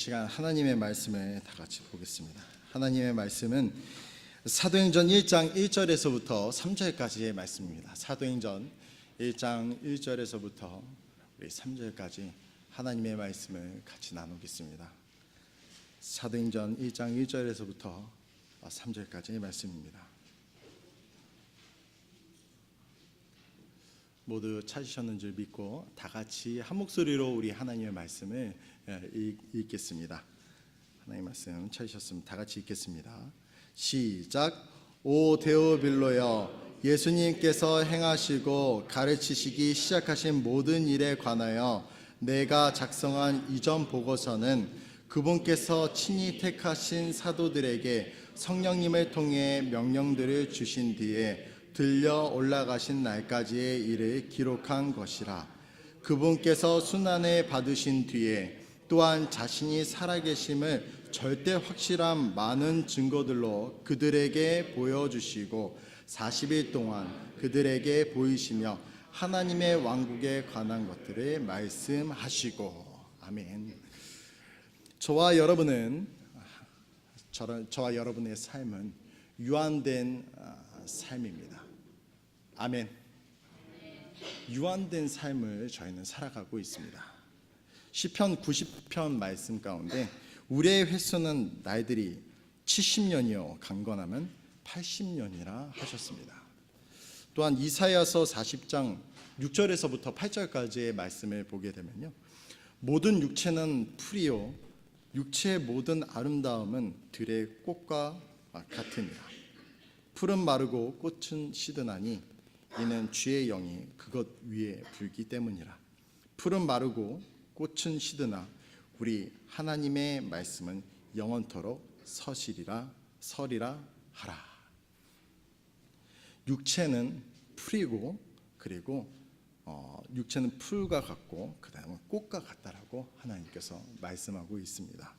시간 하나님의 말씀을 다 같이 보겠습니다. 하나님의 말씀은 사도행전 1장 1절에서부터 3절까지의 말씀입니다. 사도행전 1장 1절에서부터 우리 3절까지 하나님의 말씀을 같이 나누겠습니다. 사도행전 1장 1절에서부터 3절까지의 말씀입니다. 모두 찾으셨는 줄 믿고 다 같이 한 목소리로 우리 하나님의 말씀을 읽겠습니다. 하나님의 말씀 찾으셨으면 다 같이 읽겠습니다. 시작. 오 데오빌로여, 예수님께서 행하시고 가르치시기 시작하신 모든 일에 관하여 내가 작성한 이전 보고서는 그분께서 친히 택하신 사도들에게 성령님을 통해 명령들을 주신 뒤에 들려 올라가신 날까지의 일을 기록한 것이라. 그분께서 순환을 받으신 뒤에 또한 자신이 살아계심을 절대 확실한 많은 증거들로 그들에게 보여주시고 40일 동안 그들에게 보이시며 하나님의 왕국에 관한 것들을 말씀하시고. 아멘. 저와 여러분의 삶은 유한된 삶입니다. 아멘. 유한된 삶을 저희는 살아가고 있습니다. 시편 90편 말씀 가운데 우리의 횟수는 날들이 70년이요 강건하면 80년이라 하셨습니다. 또한 이사야서 40장 6절에서부터 8절까지의 말씀을 보게 되면요, 모든 육체는 풀이요 육체의 모든 아름다움은 들의 꽃과 같으니라. 풀은 마르고 꽃은 시드나니 이는 주의 영이 그것 위에 불기 때문이라. 풀은 마르고 꽃은 시드나 우리 하나님의 말씀은 영원토록 서리라 하라. 육체는 풀이고, 그리고 육체는 풀과 같고 그 다음에 꽃과 같다라고 하나님께서 말씀하고 있습니다.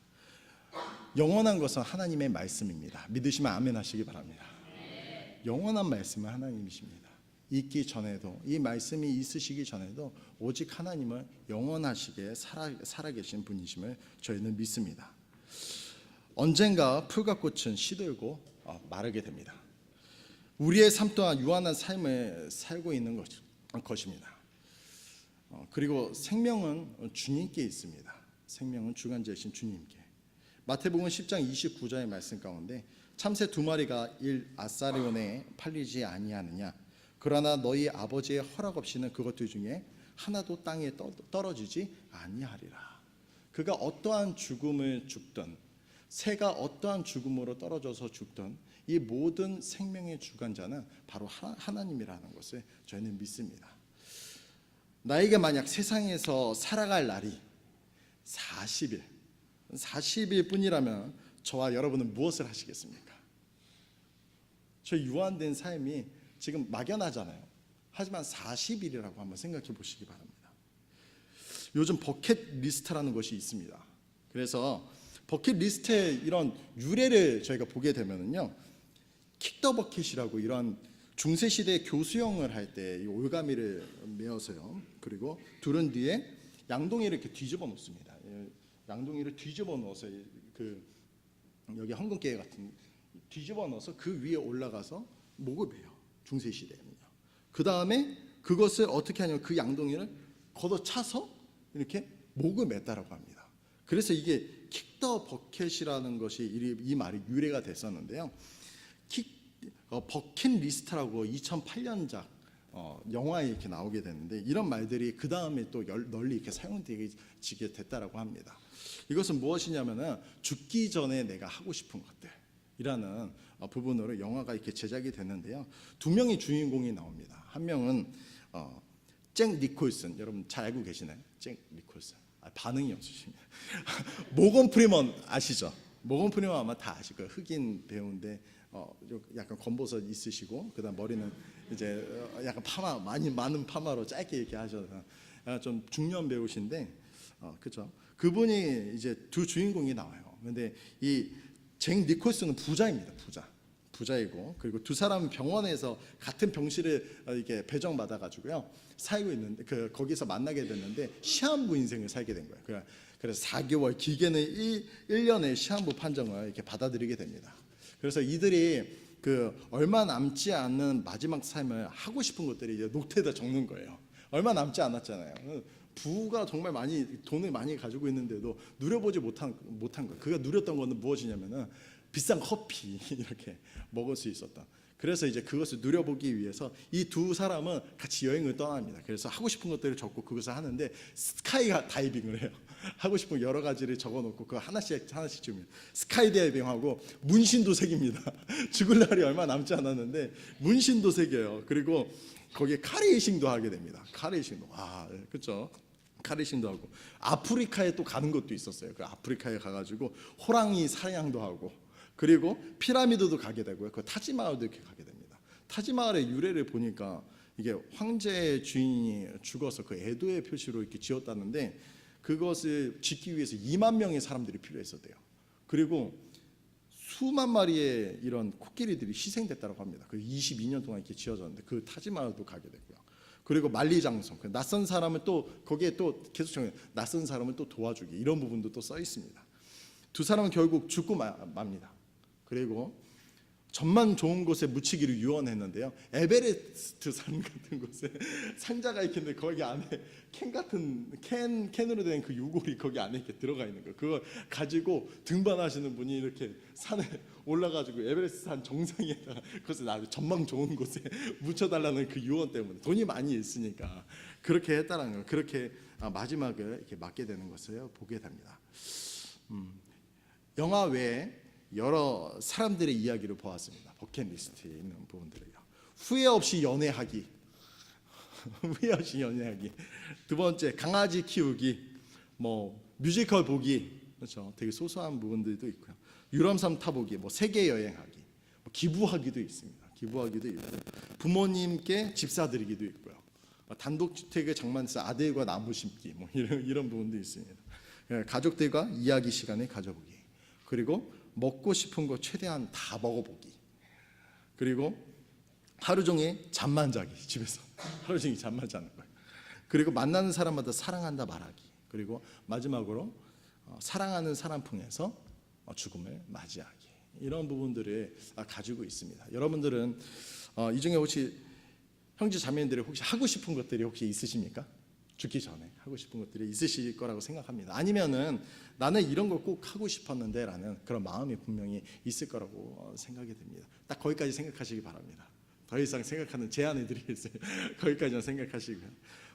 영원한 것은 하나님의 말씀입니다. 믿으시면 아멘 하시기 바랍니다. 영원한 말씀은 하나님이십니다. 있기 전에도, 이 말씀이 있으시기 전에도 오직 하나님은 영원하시게 살아계신 분이심을 저희는 믿습니다. 언젠가 풀과 꽃은 시들고 마르게 됩니다. 우리의 삶 또한 유한한 삶을 살고 있는 것입니다. 그리고 생명은 주님께 있습니다. 생명은 주관자이신 주님께. 마태복음 10장 29절의 말씀 가운데 참새 두 마리가 1아사리온에 팔리지 아니하느냐, 그러나 너희 아버지의 허락 없이는 그것들 중에 하나도 땅에 떨어지지 아니하리라. 그가 어떠한 죽음을 죽든, 새가 어떠한 죽음으로 떨어져서 죽든 이 모든 생명의 주관자는 바로 하나님이라는 것을 저희는 믿습니다. 나에게 만약 세상에서 살아갈 날이 40일 뿐이라면 저와 여러분은 무엇을 하시겠습니까? 저 유한된 삶이 지금 막연하잖아요. 하지만 40일이라고 한번 생각해 보시기 바랍니다. 요즘 버킷리스트라는 것이 있습니다. 그래서 버킷리스트의 이런 유래를 저희가 보게 되면은요, 킥 더 버킷이라고 이런 중세시대 교수형을 할 때 올가미를 메어서요, 그리고 두른 뒤에 양동이를 이렇게 뒤집어 놓습니다. 양동이를 뒤집어 넣어서 여기 황금깨 같은 뒤집어 넣어서 그 위에 올라가서 목을 베요. 중세시대에는요. 그 다음에 그것을 어떻게 하냐면 그 양동이를 걷어차서 이렇게 목을 맸다라고 합니다. 그래서 이게 킥 더 버킷이라는 것이 이 말이 유래가 됐었는데요. 버킷리스트라고 2008년작 영화에 이렇게 나오게 됐는데, 이런 말들이 그 다음에 또 널리 이렇게 사용되게 됐다라고 합니다. 이것은 무엇이냐면은 죽기 전에 내가 하고 싶은 것들이라는 부분으로 영화가 이렇게 제작이 됐는데요. 두 명의 주인공이 나옵니다. 한 명은 잭 니콜슨, 여러분 잘 알고 계시나요? 잭 니콜슨. 반응이 없으십니다. 모건 프리먼 아시죠? 모건 프리먼 아마 다 아실 거예요. 흑인 배우인데 약간 검버섯 있으시고, 그다음 머리는 이제 약간 많은 파마로 짧게 이렇게 하셔서 좀 중년 배우신데, 그죠? 그분이 이제 두 주인공이 나와요. 근데 이 잭 니콜슨은 부자입니다. 부자이고, 그리고 두 사람은 병원에서 같은 병실을 이렇게 배정받아 가지고요 살고 있는데, 거기서 만나게 됐는데 시한부 인생을 살게 된 거예요. 그래서 4개월, 길게는 1년의 시한부 판정을 이렇게 받아들이게 됩니다. 그래서 이들이 얼마 남지 않는 마지막 삶을 하고 싶은 것들이 이제 노트에다 적는 거예요. 얼마 남지 않았잖아요. 부가 정말 돈을 많이 가지고 있는데도 누려보지 못한 거예요. 그가 누렸던 것은 무엇이냐면은 비싼 커피 이렇게 먹을 수 있었다. 그래서 이제 그것을 누려보기 위해서 이 두 사람은 같이 여행을 떠납니다. 그래서 하고 싶은 것들을 적고 그것을 하는데 스카이 다이빙을 해요. 하고 싶은 여러 가지를 적어놓고 그 하나씩 주면 스카이 다이빙하고 문신도 새깁니다. 죽을 날이 얼마 남지 않았는데 문신도 새겨요. 그리고 거기에 카레이싱도 하게 됩니다. 카레이싱도 그렇죠. 카레이싱도 하고 아프리카에 또 가는 것도 있었어요. 그 아프리카에 가가지고 호랑이 사냥도 하고, 그리고 피라미드도 가게 되고요. 그 타지마할도 이렇게 가게 됩니다. 타지마할의 유래를 보니까 이게 황제의 주인이 죽어서 그 애도의 표시로 이렇게 지었다는데 그것을 짓기 위해서 2만 명의 사람들이 필요했었대요. 그리고 수만 마리의 이런 코끼리들이 희생됐다고 합니다. 그 22년 동안 이렇게 지어졌는데 그 타지마할도 가게 되고요. 그리고 만리장성, 낯선 사람을 또 거기에 또 계속 정해 낯선 사람을 또 도와주기, 이런 부분도 또 써 있습니다. 두 사람은 결국 죽고 맙니다. 그리고 전망 좋은 곳에 묻히기를 유언했는데요. 에베레스트 산 같은 곳에 상자가 있겠는데 거기 안에 캔으로 된 그 유골이 거기 안에 이렇게 들어가 있는 거예요. 그걸 가지고 등반하시는 분이 이렇게 산에 올라가지고 에베레스트 산 정상에다가 그것을 전망 좋은 곳에 묻혀달라는 그 유언 때문에, 돈이 많이 있으니까 그렇게 했다는 거예요. 그렇게 마지막을 이렇게 맞게 되는 것을 보게 됩니다. 영화 외에 여러 사람들의 이야기를 보았습니다. 버킷리스트에 있는 부분들을요. 후회 없이 연애하기. 후회 없이 연애하기. 두 번째, 강아지 키우기. 뮤지컬 보기. 그렇죠. 되게 소소한 부분들도 있고요. 유람선 타보기, 세계 여행하기, 기부하기도 있습니다. 기부하기도 있고, 부모님께 집 사드리기도 있고요. 단독주택의 장만해서 아들과 나무 심기, 이런 부분도 있습니다. 가족들과 이야기 시간을 가져보기. 그리고 먹고 싶은 거 최대한 다 먹어보기. 그리고 하루 종일 잠만 자기, 집에서 하루 종일 잠만 자는 거예요. 그리고 만나는 사람마다 사랑한다 말하기. 그리고 마지막으로 사랑하는 사람 풍에서 죽음을 맞이하기. 이런 부분들을 가지고 있습니다. 여러분들은 이 중에 혹시 형제 자매님들이 혹시 하고 싶은 것들이 혹시 있으십니까? 죽기 전에 하고 싶은 것들이 있으실 거라고 생각합니다. 아니면은 나는 이런 걸 꼭 하고 싶었는데 라는 그런 마음이 분명히 있을 거라고 생각이 됩니다. 딱 거기까지 생각하시기 바랍니다. 더 이상 생각하는 제안을 드리겠어요. 거기까지만 생각하시고요.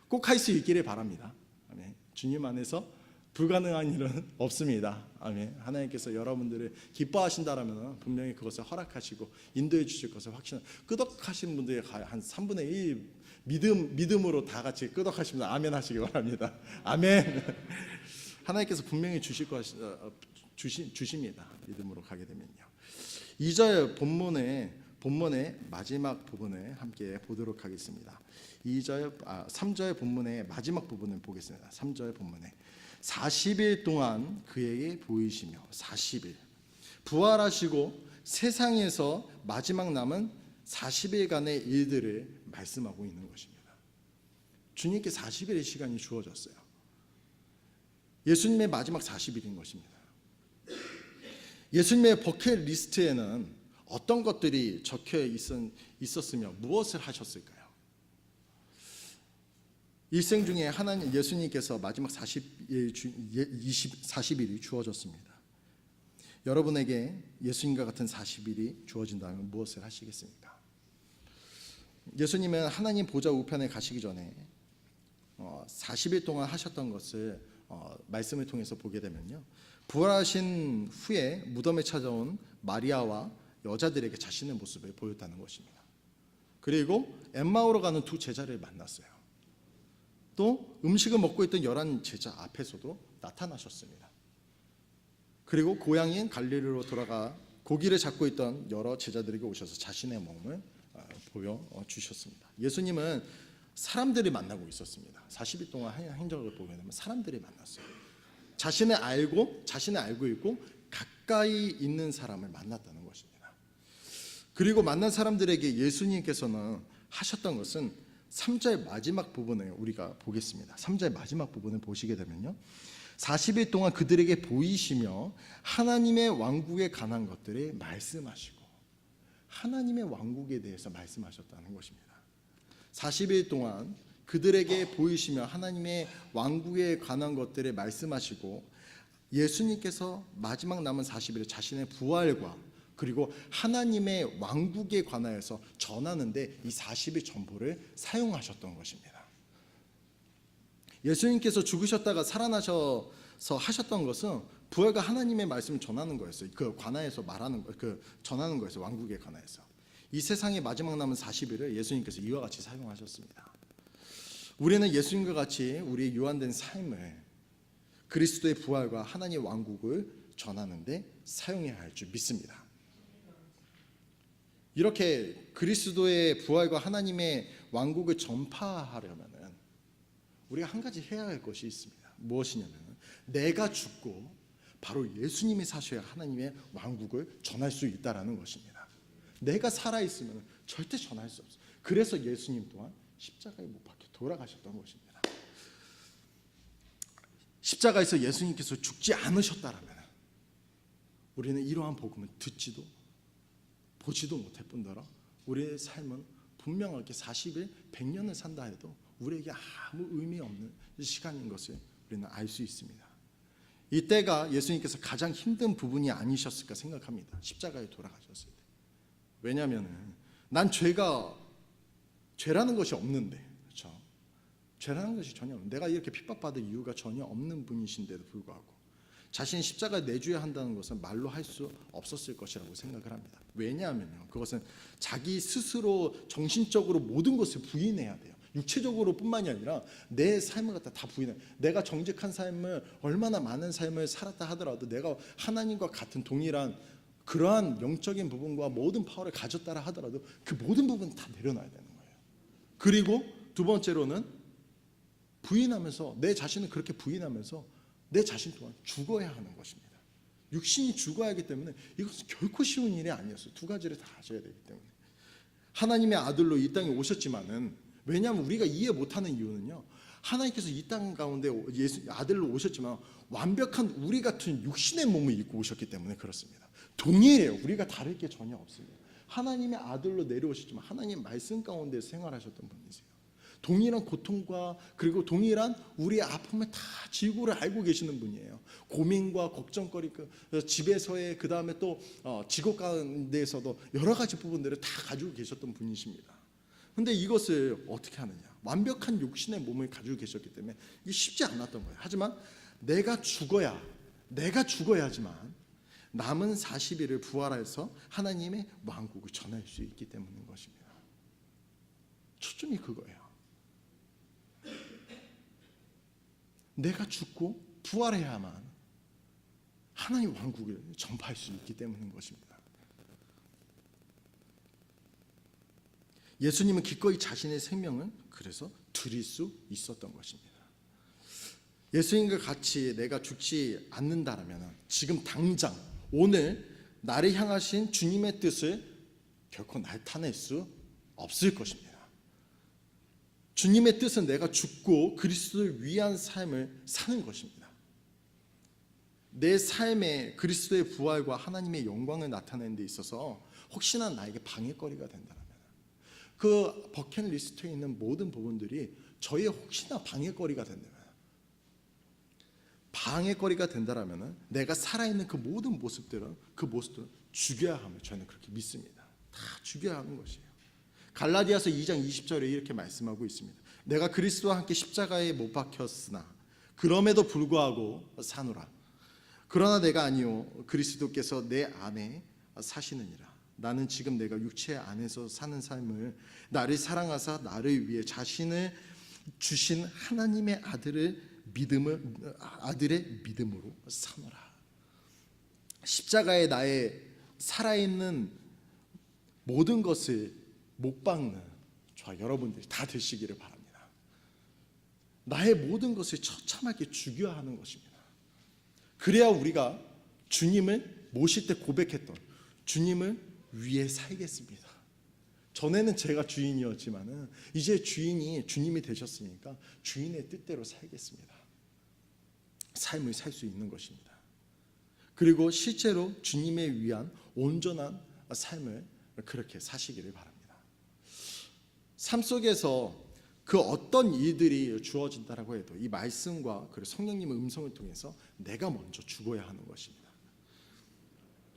꼭 할 수 있기를 바랍니다. 아멘. 주님 안에서 불가능한 일은 없습니다. 아멘. 하나님께서 여러분들을 기뻐하신다라면 분명히 그것을 허락하시고 인도해 주실 것을 확신합니다. 끄덕하신 분들이 한 3분의 1 믿음으로 다 같이 끄덕하십니다. 아멘 하시기 바랍니다. 아멘. 하나님께서 분명히 주십니다. 믿음으로 가게 되면요. 2절 본문의 마지막 부분을 함께 보도록 하겠습니다. 3절 본문의 마지막 부분을 보겠습니다. 3절 본문에 40일 동안 그에게 보이시며 40일 부활하시고 세상에서 마지막 남은 40일간의 일들을 말씀하고 있는 것입니다. 주님께 40일의 시간이 주어졌어요. 예수님의 마지막 40일인 것입니다. 예수님의 버킷리스트에는 어떤 것들이 적혀 있었으며 무엇을 하셨을까요? 일생 중에 하나님 예수님께서 마지막 40일이 주어졌습니다. 여러분에게 예수님과 같은 40일이 주어진다면 무엇을 하시겠습니까? 예수님은 하나님 보좌 우편에 가시기 전에 40일 동안 하셨던 것을 말씀을 통해서 보게 되면요, 부활하신 후에 무덤에 찾아온 마리아와 여자들에게 자신의 모습을 보였다는 것입니다. 그리고 엠마오로 가는 두 제자를 만났어요. 또 음식을 먹고 있던 11제자 앞에서도 나타나셨습니다. 그리고 고향인 갈릴리로 돌아가 고기를 잡고 있던 여러 제자들에게 오셔서 자신의 몸을 보여주셨습니다. 예수님은 사람들이 만나고 있었습니다. 40일 동안 행적을 보게 되면 사람들이 만났어요. 자신을 알고 있고 가까이 있는 사람을 만났다는 것입니다. 그리고 만난 사람들에게 예수님께서는 하셨던 것은 3절 마지막 부분을 우리가 보겠습니다. 3절 마지막 부분을 보시게 되면요, 40일 동안 그들에게 보이시며 하나님의 왕국에 관한 것들을 말씀하시고, 하나님의 왕국에 대해서 말씀하셨다는 것입니다. 40일 동안 그들에게 보이시며 하나님의 왕국에 관한 것들을 말씀하시고, 예수님께서 마지막 남은 40일에 자신의 부활과 그리고 하나님의 왕국에 관하여서 전하는데 이 40일 전보를 사용하셨던 것입니다. 예수님께서 죽으셨다가 살아나셔서 하셨던 것은 부활과 하나님의 말씀을 전하는 거였어요. 그 관하에서 말하는 거, 그 전하는 거였어요. 왕국에 관하여서. 이 세상의 마지막 남은 40일을 예수님께서 이와 같이 사용하셨습니다. 우리는 예수님과 같이 우리의 유한된 삶을 그리스도의 부활과 하나님의 왕국을 전하는데 사용해야 할 줄 믿습니다. 이렇게 그리스도의 부활과 하나님의 왕국을 전파하려면 우리가 한 가지 해야 할 것이 있습니다. 무엇이냐면, 내가 죽고 바로 예수님이 사셔야 하나님의 왕국을 전할 수 있다라는 것입니다. 내가 살아있으면 절대 전할 수 없어요. 그래서 예수님 또한 십자가에 못 박혀 돌아가셨던 것입니다. 십자가에서 예수님께서 죽지 않으셨다라면 우리는 이러한 복음을 듣지도 보지도 못할 뿐더러 우리의 삶은 분명하게 40일, 100년을 산다 해도 우리에게 아무 의미 없는 시간인 것을 우리는 알 수 있습니다. 이때가 예수님께서 가장 힘든 부분이 아니셨을까 생각합니다. 십자가에 돌아가셨을 때. 왜냐하면 난 죄라는 것이 없는데, 그렇죠? 죄라는 것이 전혀 없는데, 내가 이렇게 핍박받을 이유가 전혀 없는 분이신데도 불구하고 자신이 십자가에 내줘야 한다는 것은 말로 할 수 없었을 것이라고 생각을 합니다. 왜냐하면요, 그것은 자기 스스로 정신적으로 모든 것을 부인해야 돼요. 육체적으로 뿐만이 아니라 내 삶을 갖다 다 부인해. 내가 정직한 삶을, 얼마나 많은 삶을 살았다 하더라도 내가 하나님과 같은 동일한 그러한 영적인 부분과 모든 파워를 가졌다라 하더라도 그 모든 부분을 다 내려놔야 되는 거예요. 그리고 두 번째로는 부인하면서, 내 자신을 그렇게 부인하면서 내 자신 또한 죽어야 하는 것입니다. 육신이 죽어야 하기 때문에 이것은 결코 쉬운 일이 아니었어요. 두 가지를 다 하셔야 되기 때문에. 하나님의 아들로 이 땅에 오셨지만은, 왜냐하면 우리가 이해 못하는 이유는요, 하나님께서 이 땅 가운데 아들로 오셨지만 완벽한 우리 같은 육신의 몸을 입고 오셨기 때문에 그렇습니다. 동일해요. 우리가 다를 게 전혀 없습니다. 하나님의 아들로 내려오셨지만 하나님 말씀 가운데 생활하셨던 분이세요. 동일한 고통과 그리고 동일한 우리의 아픔을 다 지구를 알고 계시는 분이에요. 고민과 걱정거리, 집에서의, 그 다음에 또 직업 가운데에서도 여러 가지 부분들을 다 가지고 계셨던 분이십니다. 근데 이것을 어떻게 하느냐? 완벽한 육신의 몸을 가지고 계셨기 때문에 이게 쉽지 않았던 거예요. 하지만 내가 죽어야지만 남은 40일을 부활해서 하나님의 왕국을 전할 수 있기 때문인 것입니다. 초점이 그거예요. 내가 죽고 부활해야만 하나님의 왕국을 전파할 수 있기 때문인 것입니다. 예수님은 기꺼이 자신의 생명을 그래서 드릴 수 있었던 것입니다. 예수님과 같이 내가 죽지 않는다라면 지금 당장 오늘 나를 향하신 주님의 뜻을 결코 나타낼 수 없을 것입니다. 주님의 뜻은 내가 죽고 그리스도를 위한 삶을 사는 것입니다. 내 삶에 그리스도의 부활과 하나님의 영광을 나타내는 데 있어서 혹시나 나에게 방해거리가 된다면, 그 버킷리스트에 있는 모든 부분들이 저의 혹시나 방해거리가 된다면 내가 살아있는 그 모든 모습들은 죽여야 함을 저는 그렇게 믿습니다. 다 죽여야 하는 것이에요. 갈라디아서 2장 20절에 이렇게 말씀하고 있습니다. 내가 그리스도와 함께 십자가에 못 박혔으나 그럼에도 불구하고 사노라. 그러나 내가 아니요 그리스도께서 내 안에 사시느니라. 나는 지금 내가 육체 안에서 사는 삶을 나를 사랑하사 나를 위해 자신을 주신 하나님의 아들의 믿음으로 사노라. 십자가에 나의 살아있는 모든 것을 못 박는 저와 여러분들이 다 되시기를 바랍니다. 나의 모든 것을 처참하게 죽여야 하는 것입니다. 그래야 우리가 주님을 모실 때 고백했던, 주님을 위에 살겠습니다. 전에는 제가 주인이었지만은 이제 주인이 주님이 되셨으니까 주인의 뜻대로 살겠습니다. 삶을 살 수 있는 것입니다. 그리고 실제로 주님에 위한 온전한 삶을 그렇게 사시기를 바랍니다. 삶 속에서 그 어떤 일들이 주어진다라고 해도 이 말씀과 그리고 성령님의 음성을 통해서 내가 먼저 죽어야 하는 것입니다.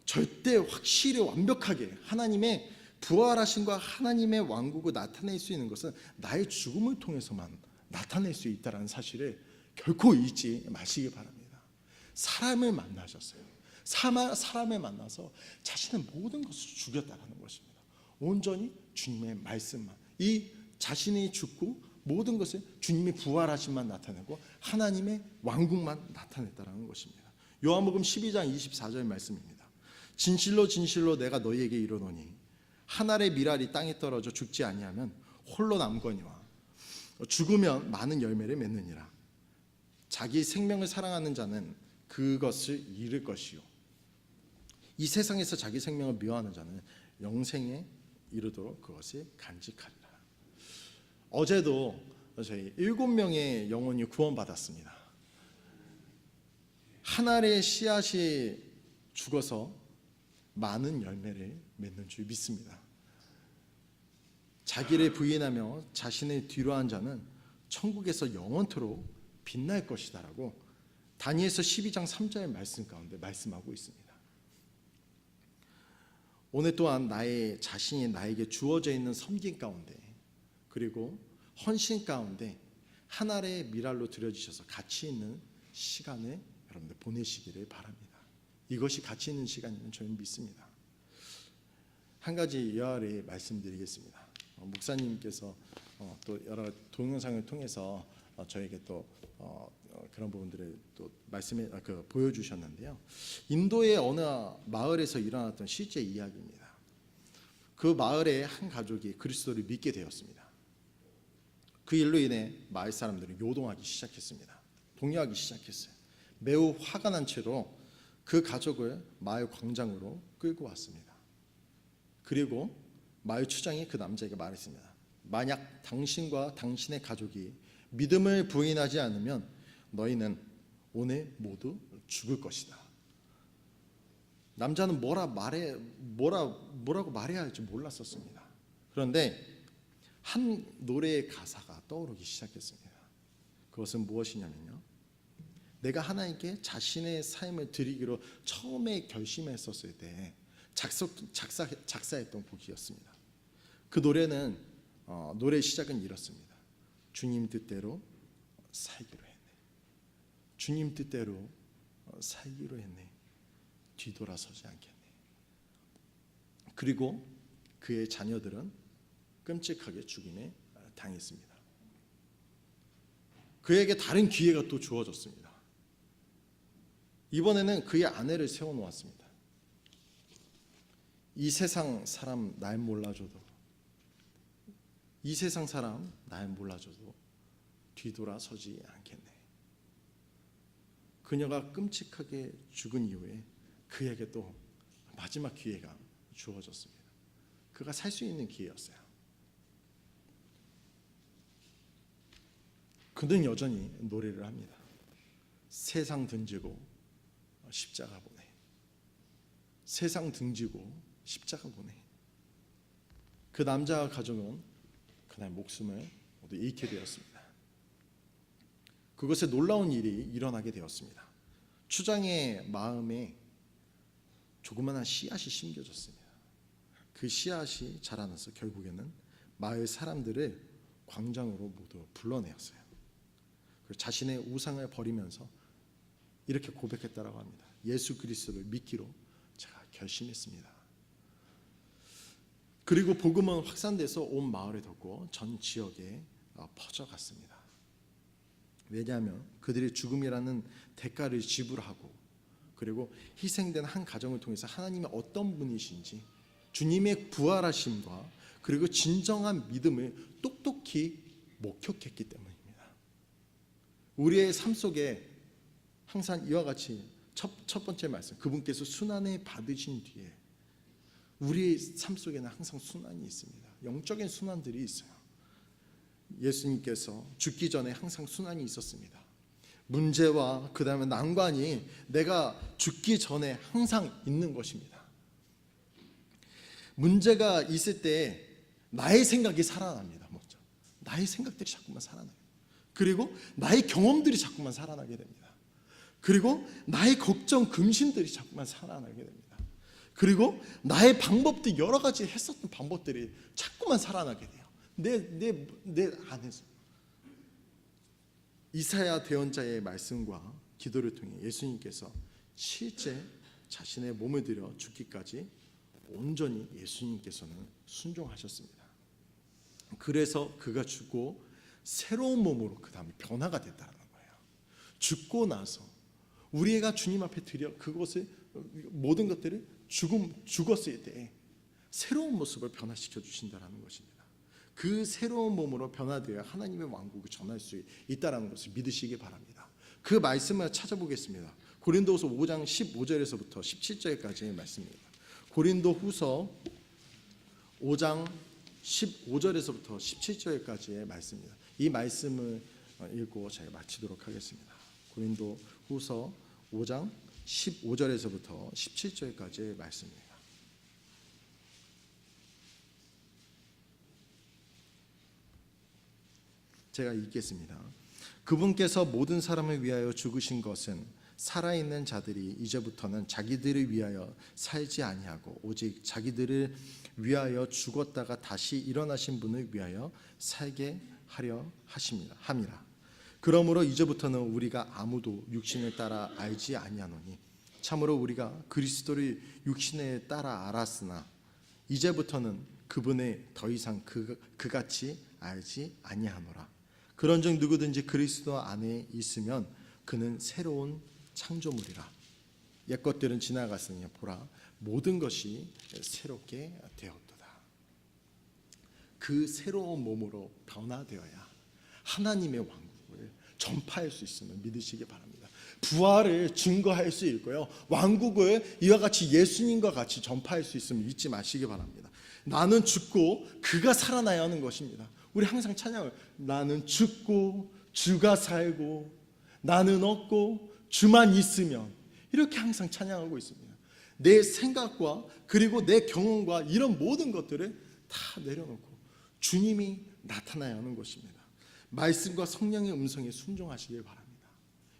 절대 확실히 완벽하게 하나님의 부활하심과 하나님의 왕국을 나타낼 수 있는 것은 나의 죽음을 통해서만 나타낼 수 있다는 사실을 결코 잊지 마시기 바랍니다. 사람을 만나셨어요. 사람을 만나서 자신의 모든 것을 죽였다라는 것입니다. 온전히 주님의 말씀만, 이 자신이 죽고 모든 것을 주님이 부활하심만 나타내고 하나님의 왕국만 나타냈다라는 것입니다. 요한복음 12장 24절 말씀입니다. 진실로 진실로 내가 너희에게 이르노니 한 알의 밀알이 땅에 떨어져 죽지 아니하면 홀로 남거니와 죽으면 많은 열매를 맺느니라. 자기 생명을 사랑하는 자는 그것을 잃을 것이요 이 세상에서 자기 생명을 미워하는 자는 영생에 이르도록 그것을 간직하리라. 어제도 저희 7명의 영혼이 구원받았습니다. 한 알의 씨앗이 죽어서 많은 열매를 맺는 줄 믿습니다. 자기를 부인하며 자신을 뒤로한 자는 천국에서 영원토록 빛날 것이다라고 다니엘서 12장 3절 말씀 가운데 말씀하고 있습니다. 오늘 또한 나의 자신이 나에게 주어져 있는 섬김 가운데 그리고 헌신 가운데 한 알의 밀알로 들여주셔서 가치 있는 시간을 여러분들 보내시기를 바랍니다. 이것이 가치 있는 시간이면 저는 믿습니다. 한 가지 여하를 말씀드리겠습니다. 목사님께서 또 여러 동영상을 통해서 저에게 또 그런 부분들을 또 말씀해 보여주셨는데요. 인도의 어느 마을에서 일어났던 실제 이야기입니다. 그 마을의 한 가족이 그리스도를 믿게 되었습니다. 그 일로 인해 마을 사람들이 요동하기 시작했습니다. 동요하기 시작했어요. 매우 화가 난 채로 그 가족을 마을 광장으로 끌고 왔습니다. 그리고 마을 추장이 그 남자에게 말했습니다. 만약 당신과 당신의 가족이 믿음을 부인하지 않으면 너희는 오늘 모두 죽을 것이다. 남자는 뭐라고 말해야 할지 몰랐었습니다. 그런데 한 노래의 가사가 떠오르기 시작했습니다. 그것은 무엇이냐면요, 내가 하나님께 자신의 삶을 드리기로 처음에 결심했었을 때 작사했던 곡이었습니다. 그 노래는 노래의 시작은 이렇습니다. 주님 뜻대로 살기로 했네. 주님 뜻대로 살기로 했네. 뒤돌아서지 않겠네. 그리고 그의 자녀들은 끔찍하게 죽임에 당했습니다. 그에게 다른 기회가 또 주어졌습니다. 이번에는 그의 아내를 세워놓았습니다. 이 세상 사람 날 몰라줘도, 이 세상 사람 날 몰라줘도 뒤돌아서지 않겠네. 그녀가 끔찍하게 죽은 이후에 그에게 또 마지막 기회가 주어졌습니다. 그가 살 수 있는 기회였어요. 그는 여전히 노래를 합니다. 세상 등지고 십자가 보내. 세상 등지고 십자가 보내. 그 남자와 가족은 그날 목숨을 모두 잃게 되었습니다. 그것에 놀라운 일이 일어나게 되었습니다. 추장의 마음에 조그마한 씨앗이 심겨졌습니다. 그 씨앗이 자라나서 결국에는 마을 사람들을 광장으로 모두 불러내었어요. 그리고 자신의 우상을 버리면서 이렇게 고백했다라고 합니다. 예수 그리스도를 믿기로 제가 결심했습니다. 그리고 복음은 확산돼서 온 마을에 덮고 전 지역에 퍼져갔습니다. 왜냐하면 그들의 죽음이라는 대가를 지불하고 그리고 희생된 한 가정을 통해서 하나님의 어떤 분이신지 주님의 부활하심과 그리고 진정한 믿음을 똑똑히 목격했기 때문입니다. 우리의 삶 속에 항상 이와 같이 첫 번째 말씀, 그분께서 순환을 받으신 뒤에 우리의 삶 속에는 항상 순환이 있습니다. 영적인 순환들이 있어요. 예수님께서 죽기 전에 항상 순환이 있었습니다. 문제와 그 다음에 난관이 내가 죽기 전에 항상 있는 것입니다. 문제가 있을 때 나의 생각이 살아납니다. 먼저 나의 생각들이 자꾸만 살아나요. 그리고 나의 경험들이 자꾸만 살아나게 됩니다. 그리고 나의 걱정, 근심들이 자꾸만 살아나게 됩니다. 그리고 나의 방법도 여러 가지 했었던 방법들이 자꾸만 살아나게 돼요. 내 안에서. 이사야 대언자의 말씀과 기도를 통해 예수님께서 실제 자신의 몸을 들여 죽기까지 온전히 예수님께서는 순종하셨습니다. 그래서 그가 죽고 새로운 몸으로 그 다음에 변화가 됐다는 거예요. 죽고 나서 우리가 주님 앞에 드려 그것을 모든 것들을 죽었을 때 새로운 모습을 변화시켜 주신다는 것입니다. 그 새로운 몸으로 변화되어 하나님의 왕국을 전할 수 있다는 것을 믿으시기 바랍니다. 그 말씀을 찾아보겠습니다. 고린도후서 5장 15절에서부터 17절까지의 말씀입니다. 고린도후서 5장 15절에서부터 17절까지의 말씀입니다. 이 말씀을 읽고 제가 마치도록 하겠습니다. 고린도후서 5장 15절에서부터 17절까지의 말씀입니다. 제가 읽겠습니다. 그분께서 모든 사람을 위하여 죽으신 것은 살아있는 자들이 이제부터는 자기들을 위하여 살지 아니하고 오직 자기들을 위하여 죽었다가 다시 일어나신 분을 위하여 살게 하려 함이라. 그러므로 이제부터는 우리가 아무도 육신을 따라 알지 아니하노니 참으로 우리가 그리스도를 육신에 따라 알았으나 이제부터는 그분을 더 이상 그같이 알지 아니하노라. 그런즉 누구든지 그리스도 안에 있으면 그는 새로운 창조물이라. 옛 것들은 지나갔으니 보라 모든 것이 새롭게 되었도다. 그 새로운 몸으로 변화되어야 하나님의 왕국을 전파할 수 있음을 믿으시기 바랍니다. 부활을 증거할 수 있고요, 왕국을 이와 같이 예수님과 같이 전파할 수 있음을 잊지 마시기 바랍니다. 나는 죽고 그가 살아나야 하는 것입니다. 우리 항상 찬양을 나는 죽고 주가 살고 나는 없고 주만 있으면 이렇게 항상 찬양하고 있습니다. 내 생각과 그리고 내 경험과 이런 모든 것들을 다 내려놓고 주님이 나타나야 하는 것입니다. 말씀과 성령의 음성에 순종하시길 바랍니다.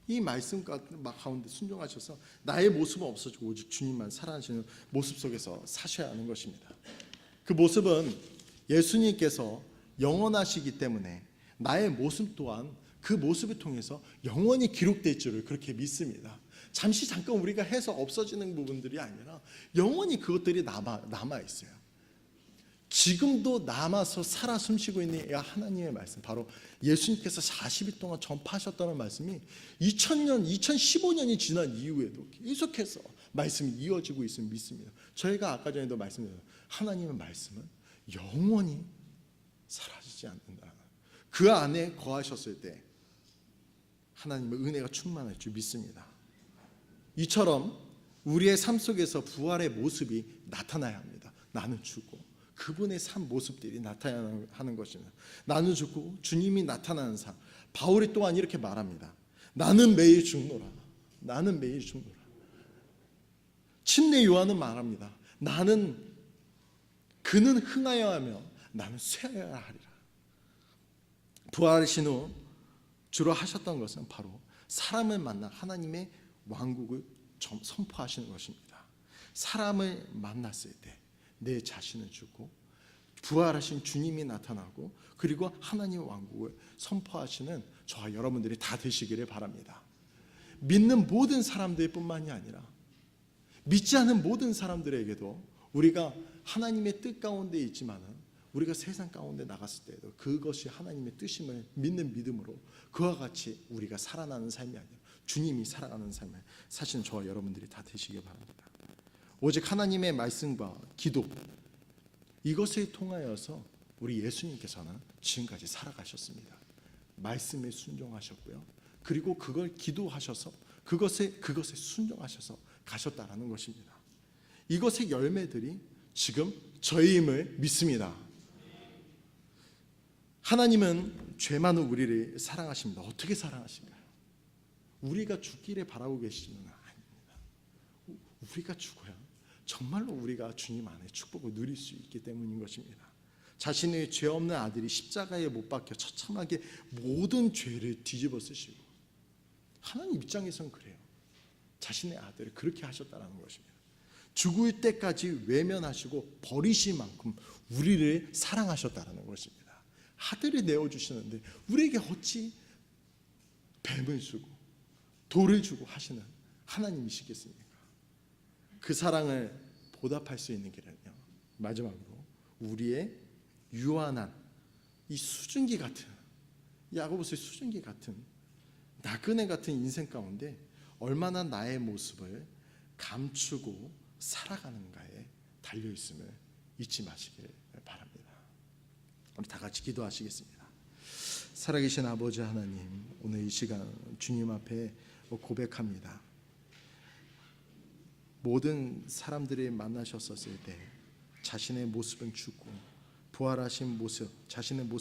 이 말씀 가운데 순종하셔서 나의 모습은 없어지고 오직 주님만 살아가시는 모습 속에서 사셔야 하는 것입니다. 그 모습은 예수님께서 영원하시기 때문에 나의 모습 또한 그 모습을 통해서 영원히 기록될 줄을 그렇게 믿습니다. 잠깐 우리가 해서 없어지는 부분들이 아니라 영원히 그것들이 남아 있어요. 지금도 남아서 살아 숨쉬고 있는 하나님의 말씀, 바로 예수님께서 40일 동안 전파하셨다는 말씀이 2000년, 2015년이 지난 이후에도 계속해서 말씀이 이어지고 있음을 믿습니다. 저희가 아까 전에도 말씀드렸죠. 하나님의 말씀은 영원히 사라지지 않는다. 그 안에 거하셨을 때 하나님의 은혜가 충만할 줄 믿습니다. 이처럼 우리의 삶 속에서 부활의 모습이 나타나야 합니다. 나는 죽고 그분의 삶 모습들이 나타나야 하는 것입니다. 나는 죽고 주님이 나타나는 삶. 바울이 또한 이렇게 말합니다. 나는 매일 죽노라. 나는 매일 죽노라. 침례 요한은 말합니다. 그는 흥하여 하며 나는 쇠하여야 하리라. 부활하신 후 주로 하셨던 것은 바로 사람을 만나 하나님의 왕국을 선포하시는 것입니다. 사람을 만났을 때 내 자신을 주고 부활하신 주님이 나타나고 그리고 하나님의 왕국을 선포하시는 저와 여러분들이 다 되시기를 바랍니다. 믿는 모든 사람들 뿐만이 아니라 믿지 않는 모든 사람들에게도 우리가 하나님의 뜻 가운데 있지만은 우리가 세상 가운데 나갔을 때에도 그것이 하나님의 뜻임을 믿는 믿음으로 그와 같이 우리가 살아나는 삶이 아니라 주님이 살아가는 삶을 사시는 저와 여러분들이 다 되시길 바랍니다. 오직 하나님의 말씀과 기도, 이것을 통하여서 우리 예수님께서는 지금까지 살아가셨습니다. 말씀에 순종하셨고요, 그리고 그걸 기도하셔서 그것에 순종하셔서 가셨다라는 것입니다. 이것의 열매들이 지금 저희임을 믿습니다. 하나님은 죄 많은 우리를 사랑하십니다. 어떻게 사랑하신가요? 우리가 죽기를 바라고 계시는 아닙니다. 우리가 죽어야 정말로 우리가 주님 안에 축복을 누릴 수 있기 때문인 것입니다. 자신의 죄 없는 아들이 십자가에 못 박혀 처참하게 모든 죄를 뒤집어 쓰시고, 하나님 입장에서는 그래요. 자신의 아들을 그렇게 하셨다는 것입니다. 죽을 때까지 외면하시고 버리실 만큼 우리를 사랑하셨다는 것입니다. 아들을 내어주시는데 우리에게 어찌 뱀을 주고 돌을 주고 하시는 하나님이시겠습니까? 그 사랑을 보답할 수 있는 길은요, 마지막으로 우리의 유한한 이 수증기 같은, 야고보서의 수증기 같은 나그네 같은 인생 가운데 얼마나 나의 모습을 감추고 살아가는가에 달려있음을 잊지 마시길 바랍니다. 우리 다 같이 기도하시겠습니다. 살아계신 아버지 하나님, 오늘 이 시간 주님 앞에 고백합니다. 모든 사람들이 만나셨었을 때 자신의 모습은 죽고 부활하신 모습, 자신의 모습